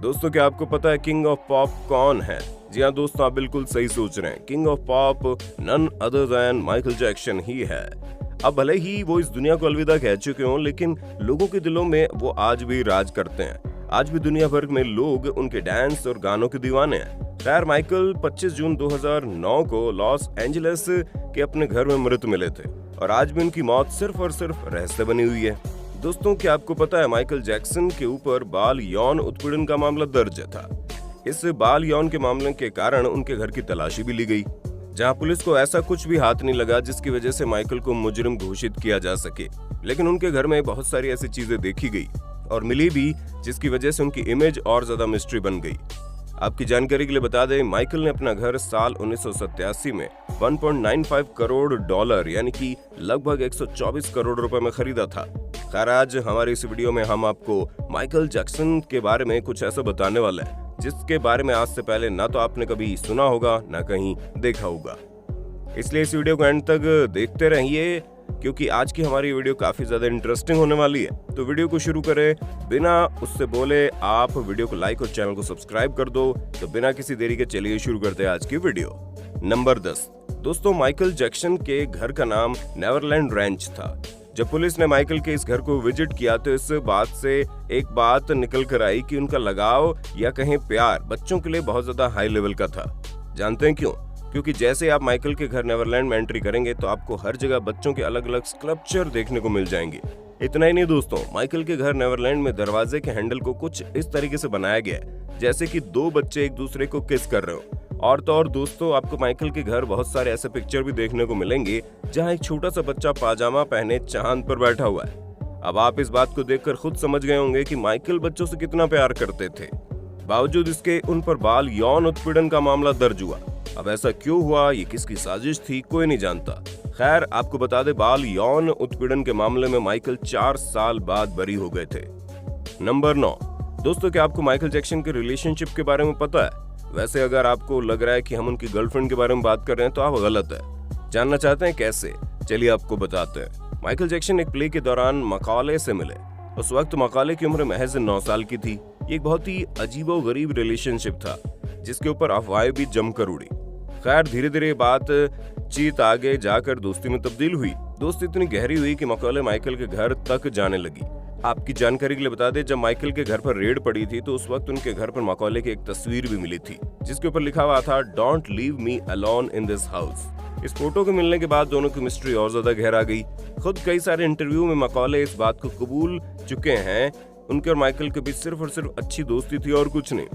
दोस्तों, क्या आपको पता है किंग ऑफ पॉप कौन है? जी हाँ दोस्तों, आप बिल्कुल सही सोच रहे हैं। King of pop none other than Michael Jackson ही है। अब भले ही वो इस दुनिया को अलविदा कह चुके हों, लेकिन लोगों के दिलों में वो आज भी राज करते हैं। आज भी दुनिया भर में लोग उनके डांस और गानों के दीवाने हैं। खैर, माइकल 25 जून 2009 को लॉस एंजलिस के अपने घर में मृत मिले थे और आज भी उनकी मौत सिर्फ और सिर्फ रहस्य बनी हुई है। दोस्तों, क्या आपको पता है माइकल जैक्सन के ऊपर बाल यौन उत्पीड़न का मामला दर्ज था। इस बाल यौन के मामले के कारण उनके घर की तलाशी भी ली गई, जहां पुलिस को ऐसा कुछ भी हाथ नहीं लगा जिसकी वजह से माइकल को मुजरिम घोषित किया जा सके। लेकिन उनके घर में बहुत सारी ऐसी चीजें देखी गई और मिली भी, जिसकी वजह से उनकी इमेज और ज्यादा मिस्ट्री बन गई। आपकी जानकारी के लिए बता दें, माइकल ने अपना घर साल 1987 में 1.95 करोड़ डॉलर यानी कि लगभग 124 करोड़ रुपए में खरीदा था। खैर, आज हमारी इस वीडियो में हम आपको माइकल जैक्सन के बारे में कुछ ऐसा बताने वाले हैं जिसके बारे में आज से पहले ना तो आपने कभी सुना होगा ना कहीं देखा होगा। इसलिए इस वीडियो को एंड तक देखते रहिए, क्योंकि आज की हमारी वीडियो काफी ज्यादा इंटरेस्टिंग होने वाली है। तो वीडियो को शुरू करें बिना उससे बोले आप वीडियो को लाइक और चैनल को सब्सक्राइब कर दो। तो बिना किसी देरी के चलिए शुरू करते हैं आज की वीडियो। नंबर 10। दोस्तों, माइकल जैक्सन के घर का नाम नेवरलैंड रैंच था। जब पुलिस ने माइकल के इस घर को विजिट किया तो इस बात से एक बात निकल कर आई कि उनका लगाव या कहें प्यार बच्चों के लिए बहुत ज्यादा हाई लेवल का था। जानते हैं क्यों? क्योंकि जैसे आप माइकल के घर नेवरलैंड में एंट्री करेंगे तो आपको हर जगह बच्चों के अलग अलग स्कल्पचर देखने को मिल जाएंगे। इतना ही नहीं दोस्तों, माइकल के घर नेवरलैंड में दरवाजे के हैंडल को कुछ इस तरीके से बनाया गया है जैसे कि दो बच्चे एक दूसरे को किस कर रहे हो। और तो और दोस्तों, आपको माइकल के घर बहुत सारे ऐसे पिक्चर भी देखने को मिलेंगे जहां एक छोटा सा बच्चा पाजामा पहने चांद पर बैठा हुआ है। अब आप इस बात को देखकर खुद समझ गए होंगे कि माइकल बच्चों से कितना प्यार करते थे। बावजूद इसके उन पर बाल यौन उत्पीड़न का मामला दर्ज हुआ। अब ऐसा क्यों हुआ, ये किसकी साजिश थी, कोई नहीं जानता। खैर, आपको बता दे, बाल यौन उत्पीड़न के मामले में माइकल 4 साल बाद बरी हो गए थे। नंबर 9। दोस्तों, क्या आपको माइकल जैक्सन के रिलेशनशिप के बारे में पता है? वैसे अगर आपको लग रहा है कि हम उनकी गर्लफ्रेंड के बारे में बात कर रहे हैं तो आप गलत है। जानना चाहते हैं कैसे? चलिए आपको बताते हैं। माइकल जैक्सन एक प्ले के दौरान मकाले से मिले। उस वक्त मकाले की उम्र महज 9 साल की थी। ये एक बहुत ही अजीबोगरीब रिलेशनशिप था जिसके ऊपर अफवाहें भी जमकर उड़ी। खैर, धीरे धीरे बात चीत आगे जाकर दोस्ती में तब्दील हुई। दोस्ती इतनी गहरी हुई कि मकाले माइकल के घर तक जाने लगी। आपकी जानकारी के लिए बता दें, जब माइकल के घर पर रेड पड़ी थी तो उस वक्त उनके घर पर मकाले की एक तस्वीर भी मिली थी जिसके ऊपर लिखा हुआ था, don't leave me alone in this house. इस फोटो के मिलने के बाद दोनों की मिस्ट्री और ज्यादा गहरा गई। खुद कई सारे इंटरव्यू में मकाले इस बात को कबूल चुके हैं, उनके और माइकल के बीच सिर्फ और सिर्फ अच्छी दोस्ती थी और कुछ नहीं।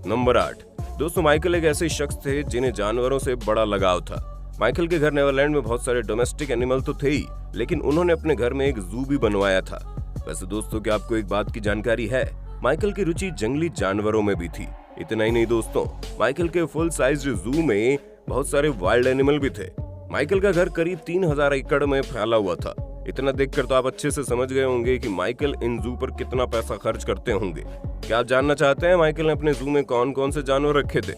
नंबर 8। दोस्तों, माइकल एक ऐसे शख्स थे जिन्हें जानवरों से बड़ा लगाव था। माइकल के घर नेवरलैंड में बहुत सारे डोमेस्टिक एनिमल तो थे ही, लेकिन उन्होंने अपने घर में एक जू भी बनवाया था। वैसे दोस्तों, क्या आपको एक बात की जानकारी है? माइकल की रुचि जंगली जानवरों में भी थी। इतना ही नहीं दोस्तों, माइकल के फुल साइज जू में बहुत सारे वाइल्ड एनिमल भी थे। माइकल का घर करीब 3000 एकड़ में फैला हुआ था। इतना देखकर तो आप अच्छे से समझ गए होंगे कि माइकल इन जू पर कितना पैसा खर्च करते होंगे। क्या आप जानना चाहते हैं माइकल ने अपने जू में कौन कौन से जानवर रखे थे?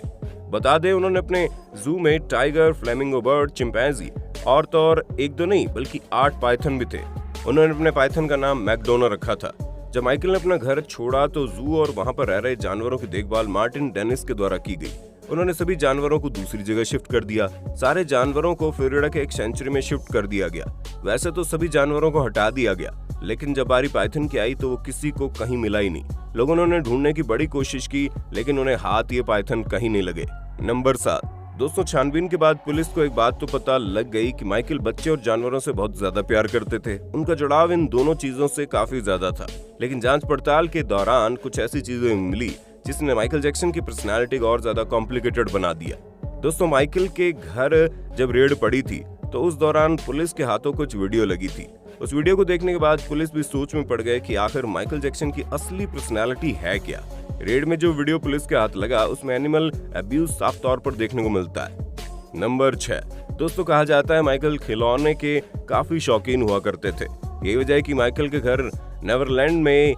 बता दें, उन्होंने अपने जू में टाइगर, फ्लेमिंगो बर्ड, चिंपैंजी और तो और एक दो नहीं बल्कि 8 पाइथन भी थे। उन्होंने अपने पाइथन का नाम मैकडोना रखा था। जब माइकल ने अपना घर छोड़ा तो जू और वहां पर रह रहे जानवरों की देखभाल मार्टिन डेनिस के द्वारा की गई। उन्होंने सभी जानवरों को दूसरी जगह शिफ्ट कर दिया। सारे जानवरों को फ्लोरिडा के एक सेंचुरी में शिफ्ट कर दिया गया। वैसे तो सभी जानवरों को हटा दिया गया, लेकिन जब बारी पाइथन की आई तो वो किसी को कहीं मिला ही नहीं। लोगों ने उन्हें ढूंढने की बड़ी कोशिश की, लेकिन उन्हें हाथ ये पाइथन कहीं नहीं लगे। नंबर 7। दोस्तों, छानबीन के बाद पुलिस को एक बात तो पता लग गई कि माइकल बच्चे और जानवरों से बहुत ज्यादा प्यार करते थे। उनका जुड़ाव इन दोनों चीजों से काफी ज्यादा था। लेकिन जांच पड़ताल के दौरान कुछ ऐसी चीजें मिली जिसने माइकल जैक्सन की पर्सनालिटी को और ज्यादा कॉम्प्लिकेटेड बना दिया। दोस्तों, माइकल के घर जब रेड पड़ी थी तो उस दौरान पुलिस के हाथों कुछ वीडियो लगी थी। उस वीडियो को देखने के बाद पुलिस भी सोच में पड़ गए कि आखिर माइकल जैक्सन की असली पर्सनालिटी है क्या। रेड में जो वीडियो पुलिस के हाथ लगा उसमें एनिमल अब्यूज साफ तौर पर देखने को मिलता है। नंबर 6। दोस्तों, कहा जाता है माइकल खिलौने के काफी शौकीन हुआ करते थे। यही वजह है कि माइकल के घर नेवरलैंड में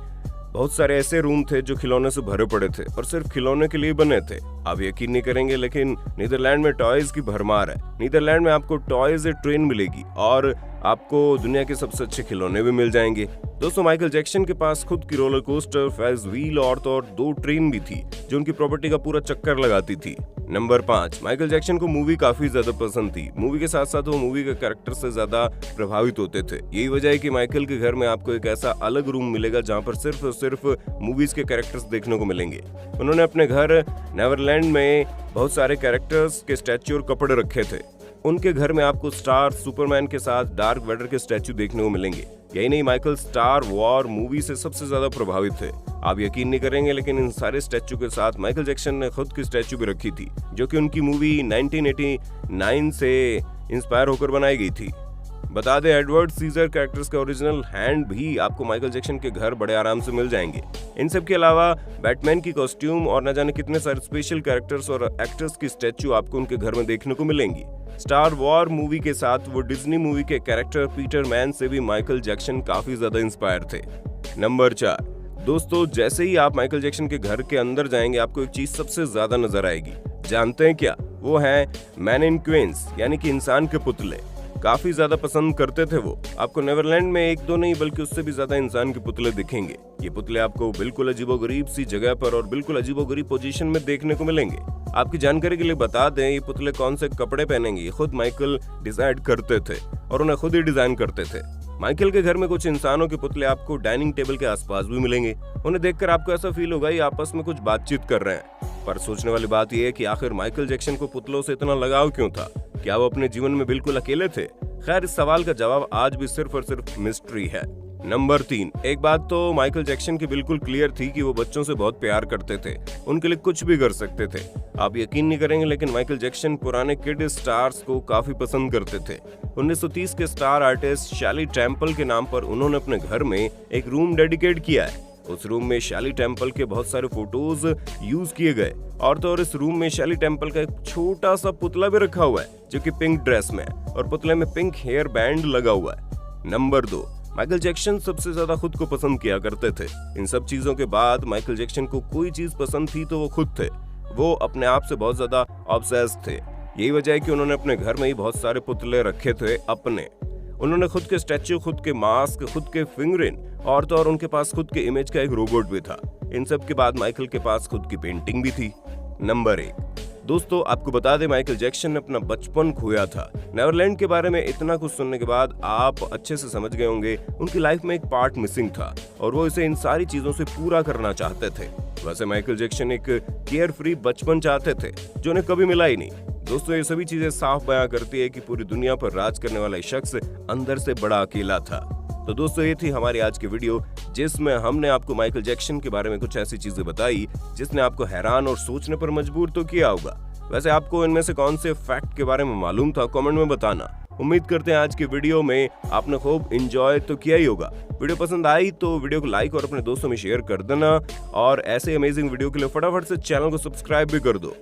बहुत सारे ऐसे रूम थे जो खिलौने से भरे पड़े थे और सिर्फ खिलौने के लिए बने थे। आप यकीन नहीं करेंगे, लेकिन नीदरलैंड में टॉयज की भरमार है। नीदरलैंड में आपको टॉयज ट्रेन मिलेगी और आपको दुनिया के सबसे अच्छे खिलौने भी मिल जाएंगे। दोस्तों माइकल जैक्सन के पास खुद की रोलर कोस्टर, फेज व्हील और तो और 2 ट्रेन भी थी जो उनकी प्रॉपर्टी का पूरा चक्कर लगाती थी। नंबर 5, माइकल जैक्सन को मूवी काफी ज्यादा पसंद थी। मूवी के साथ साथ वो मूवी के कैरेक्टर से ज्यादा प्रभावित होते थे। यही वजह है कि माइकल के घर में आपको एक ऐसा अलग रूम मिलेगा जहाँ पर सिर्फ और सिर्फ मूवीज के कैरेक्टर्स देखने को मिलेंगे। उन्होंने अपने घर नेवरलैंड में बहुत सारे कैरेक्टर्स के स्टैच्यू और कपड़े रखे थे। उनके घर में आपको स्टार, सुपरमैन के साथ डार्क वेडर के स्टैच्यू देखने को मिलेंगे। यही नहीं, माइकल स्टार वॉर मूवी से सबसे ज्यादा प्रभावित थे। आप यकीन नहीं करेंगे लेकिन इन सारे स्टैच्यू के साथ माइकल जैक्सन ने खुद की स्टैच्यू भी रखी थी जो कि उनकी मूवी 1989 से इंस्पायर होकर बनाई गई थी। बता दें, एडवर्ड सीजर कैरेक्टर्स का ओरिजिनल हैंड भी आपको माइकल जैक्सन के घर बड़े आराम से मिल जाएंगे। इन सब के अलावा बैटमैन की कॉस्ट्यूम और न जाने कितने सारे स्पेशल कैरेक्टर्स और एक्टर्स की स्टैच्यू आपको उनके घर में देखने को मिलेंगी। स्टार वॉर मूवी के साथ वो डिज्नी मूवी के कैरेक्टर पीटर मैन से भी माइकल जैक्सन काफी ज्यादा इंस्पायर थे। नंबर 4, दोस्तों जैसे ही आप माइकल जैक्सन के घर के अंदर जाएंगे आपको एक चीज सबसे ज्यादा नजर आएगी। जानते हैं क्या? वो है मैनिक्विन्स, यानी कि इंसान के पुतले। काफी ज्यादा पसंद करते थे वो। आपको नेवरलैंड में 1-2 नहीं बल्कि उससे भी ज्यादा इंसान के पुतले दिखेंगे। ये पुतले आपको बिल्कुल अजीबोगरीब सी जगह पर और बिल्कुल अजीबोगरीब पोजीशन में देखने को मिलेंगे। आपकी जानकारी के लिए बता दें, ये पुतले कौन से कपड़े पहनेंगे ये खुद माइकल डिसाइड करते थे और उन्हें खुद ही डिजाइन करते थे। माइकल के घर में कुछ इंसानों के पुतले आपको डाइनिंग टेबल के आसपास भी मिलेंगे। उन्हें देखकर आपको ऐसा फील होगा ये आपस में कुछ बातचीत कर रहे हैं। पर सोचने वाली बात यह है कि आखिर माइकल जैक्सन को पुतलों से इतना लगाव क्यों था? क्या वो अपने जीवन में बिल्कुल अकेले थे? खैर, इस सवाल का जवाब आज भी सिर्फ और सिर्फ मिस्ट्री है। नंबर 3, एक बात तो माइकल जैक्सन की बिल्कुल क्लियर थी कि वो बच्चों से बहुत प्यार करते थे, उनके लिए कुछ भी कर सकते थे। आप यकीन नहीं करेंगे लेकिन माइकल जैक्सन पुराने किड स्टार्स को काफी पसंद करते थे। 1930 के स्टार आर्टिस्ट शैली टेम्पल के नाम पर उन्होंने अपने घर में एक रूम डेडिकेट किया है। उस रूम में शैली टेम्पल के बहुत सारे फोटोज यूज किए गए और तो और इस रूम में शैली टेम्पल का एक छोटा सा पुतला भी रखा हुआ है जो कि पिंक ड्रेस में है और पुतले में पिंक हेयर बैंड लगा हुआ है। नंबर 2, माइकल जैक्सन सबसे ज्यादा खुद को पसंद किया करते थे। इन सब चीजों के बाद माइकल जैक्सन को कोई चीज पसंद थी तो वो खुद थे। वो अपने आप से बहुत ज्यादा ऑब्सेस्ड थे। यही वजह है कि उन्होंने अपने घर में ही बहुत सारे पुतले रखे थे अपने। उन्होंने खुद के स्टैच्यू, खुद के मास्क, खुद के फिंगरिंग और तो और उनके पास खुद के इमेज का एक रोबोट भी था। इन सब के बाद माइकल के पास खुद की पेंटिंग भी थी। नंबर 1, दोस्तों आपको बता दें माइकल जैक्सन ने अपना बचपन खोया था। नेवरलैंड के बारे में इतना कुछ सुनने के बाद आप अच्छे से समझ गए होंगे उनकी लाइफ में एक पार्ट मिसिंग था और वो इसे इन सारी चीजों से पूरा करना चाहते थे। वैसे माइकल जैक्सन एक केयर फ्री बचपन चाहते थे जो उन्हें कभी मिला ही नहीं। दोस्तों ये सभी चीजें साफ बयां करती है कि पूरी दुनिया पर राज करने वाला शख्स अंदर से बड़ा अकेला था। तो दोस्तों ये थी हमारी आज की वीडियो जिसमें हमने आपको माइकल जैक्सन के बारे में कुछ ऐसी चीजें बताई जिसने आपको हैरान और सोचने पर मजबूर तो किया होगा। वैसे आपको इनमें से कौन से फैक्ट के बारे में मालूम था, कमेंट में बताना। उम्मीद करते हैं आज की वीडियो में आपने खूब एंजॉय तो किया ही होगा। वीडियो पसंद आई तो वीडियो को लाइक और अपने दोस्तों में शेयर कर देना और ऐसे अमेजिंग वीडियो के लिए फटाफट से चैनल को सब्सक्राइब भी कर दो।